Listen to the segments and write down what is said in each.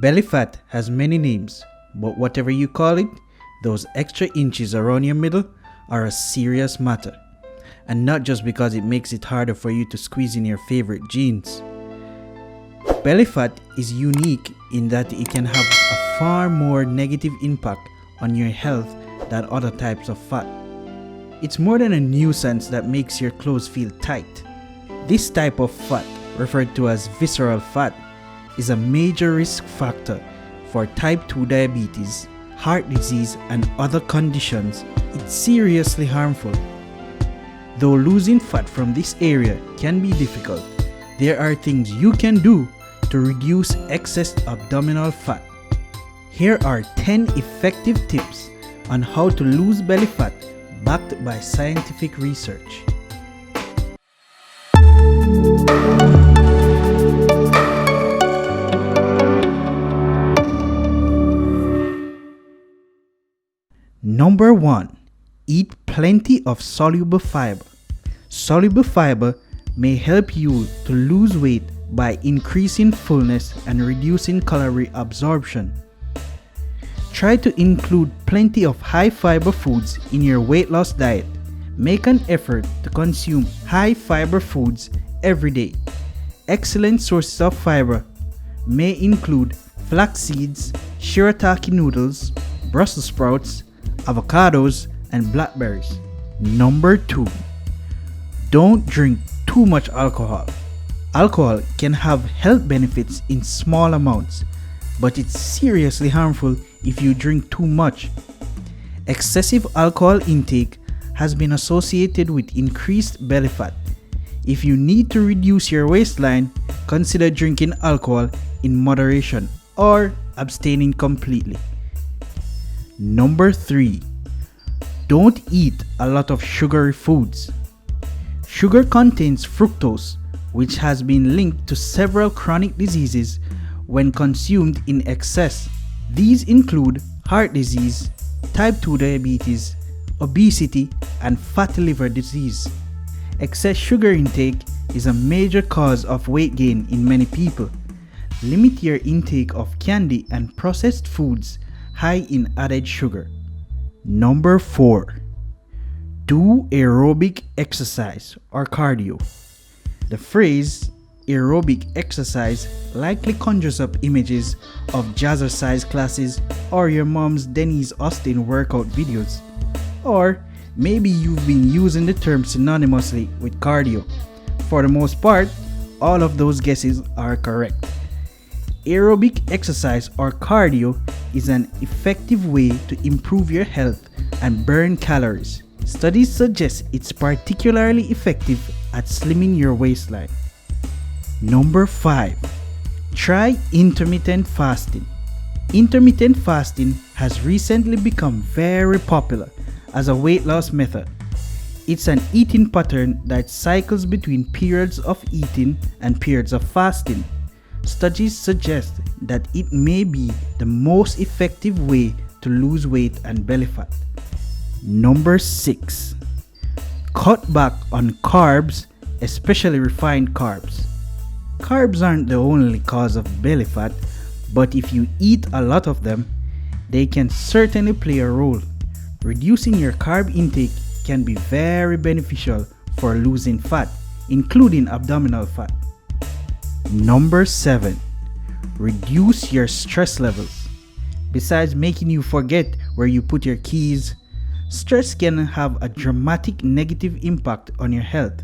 Belly fat has many names, but whatever you call it, those extra inches around your middle are a serious matter. And not just because it makes it harder for you to squeeze in your favorite jeans. Belly fat is unique in that it can have a far more negative impact on your health than other types of fat. It's more than a nuisance that makes your clothes feel tight. This type of fat, referred to as visceral fat, is a major risk factor for type 2 diabetes, heart disease, and other conditions. It's seriously harmful. Though losing fat from this area can be difficult, there are things you can do to reduce excess abdominal fat. Here are 10 effective tips on how to lose belly fat backed by scientific research. Number 1. Eat plenty of soluble fiber. Soluble fiber may help you to lose weight by increasing fullness and reducing calorie absorption. Try to include plenty of high fiber foods in your weight loss diet. Make an effort to consume high fiber foods every day. Excellent sources of fiber may include flax seeds, shirataki noodles, Brussels sprouts, avocados, and blackberries. Number 2. Don't drink too much alcohol. Alcohol can have health benefits in small amounts, but it's seriously harmful if you drink too much. Excessive alcohol intake has been associated with increased belly fat. If you need to reduce your waistline, consider drinking alcohol in moderation or abstaining completely. Number 3. Don't eat a lot of sugary foods. Sugar contains fructose, which has been linked to several chronic diseases when consumed in excess. These include heart disease, type 2 diabetes, obesity, and fatty liver disease. Excess sugar intake is a major cause of weight gain in many people. Limit your intake of candy and processed foods high in added sugar. Number 4. Do aerobic exercise or cardio. The phrase aerobic exercise likely conjures up images of jazzercise classes or your mom's Denise Austin workout videos. Or maybe you've been using the term synonymously with cardio. For the most part, all of those guesses are correct. Aerobic exercise or cardio is an effective way to improve your health and burn calories. Studies suggest it's particularly effective at slimming your waistline. Number 5. Try intermittent fasting. Intermittent fasting has recently become very popular as a weight loss method. It's an eating pattern that cycles between periods of eating and periods of fasting. Studies suggest that it may be the most effective way to lose weight and belly fat. Number 6. Cut back on carbs, especially refined carbs. Carbs aren't the only cause of belly fat, but if you eat a lot of them, they can certainly play a role. Reducing your carb intake can be very beneficial for losing fat, including abdominal fat. Number 7. Reduce your stress levels. Besides making you forget where you put your keys, stress can have a dramatic negative impact on your health,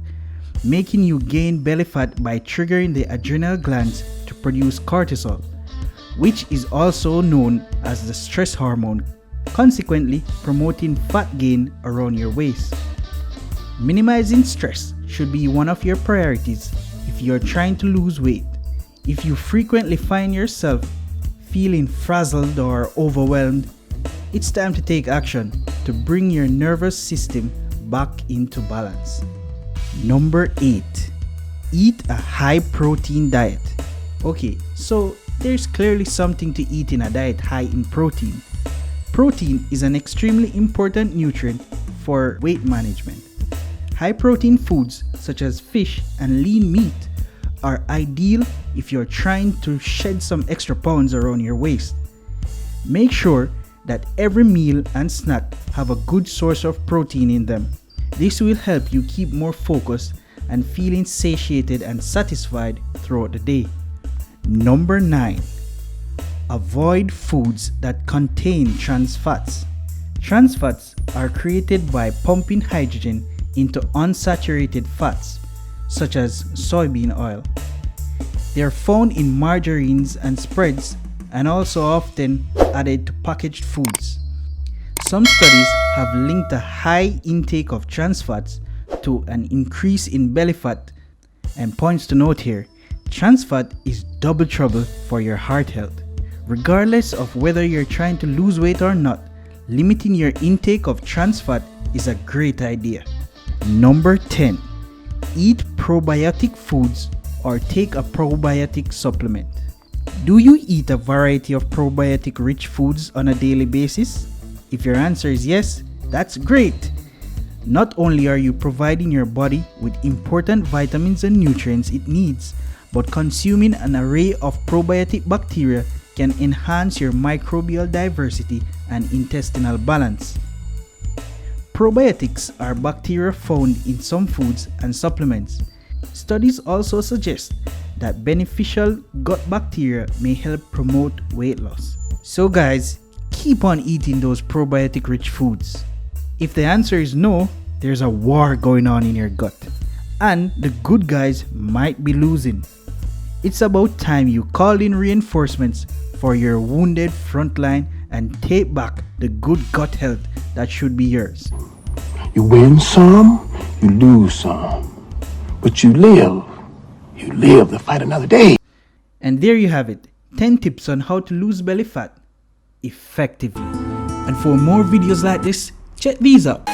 making you gain belly fat by triggering the adrenal glands to produce cortisol, which is also known as the stress hormone, consequently promoting fat gain around your waist. Minimizing stress should be one of your priorities if you're trying to lose weight. If you frequently find yourself feeling frazzled or overwhelmed, it's time to take action to bring your nervous system back into balance. Number 8. Eat a high protein diet. Okay, so there's clearly something to eat in a diet high in protein. Protein is an extremely important nutrient for weight management. High protein foods such as fish and lean meat are ideal if you're trying to shed some extra pounds around your waist. Make sure that every meal and snack have a good source of protein in them. This will help you keep more focused and feeling satiated and satisfied throughout the day. Number 9. Avoid foods that contain trans fats. Trans fats are created by pumping hydrogen into unsaturated fats, such as soybean oil. They are found in margarines and spreads and also often added to packaged foods. Some studies have linked a high intake of trans fats to an increase in belly fat. And points to note here, trans fat is double trouble for your heart health. Regardless of whether you're trying to lose weight or not, limiting your intake of trans fat is a great idea. Number 10. Eat probiotic foods or take a probiotic supplement. Do you eat a variety of probiotic rich foods on a daily basis? If your answer is yes, that's great. Not only are you providing your body with important vitamins and nutrients it needs, but consuming an array of probiotic bacteria can enhance your microbial diversity and intestinal balance. Probiotics are bacteria found in some foods and supplements. Studies also suggest that beneficial gut bacteria may help promote weight loss. So guys, keep on eating those probiotic rich foods. If the answer is no, there's a war going on in your gut, and the good guys might be losing. It's about time you called in reinforcements for your wounded frontline and take back the good gut health that should be yours. You win some, you lose some, but you live to fight another day. And there you have it, 10 tips on how to lose belly fat effectively. And for more videos like this, check these out.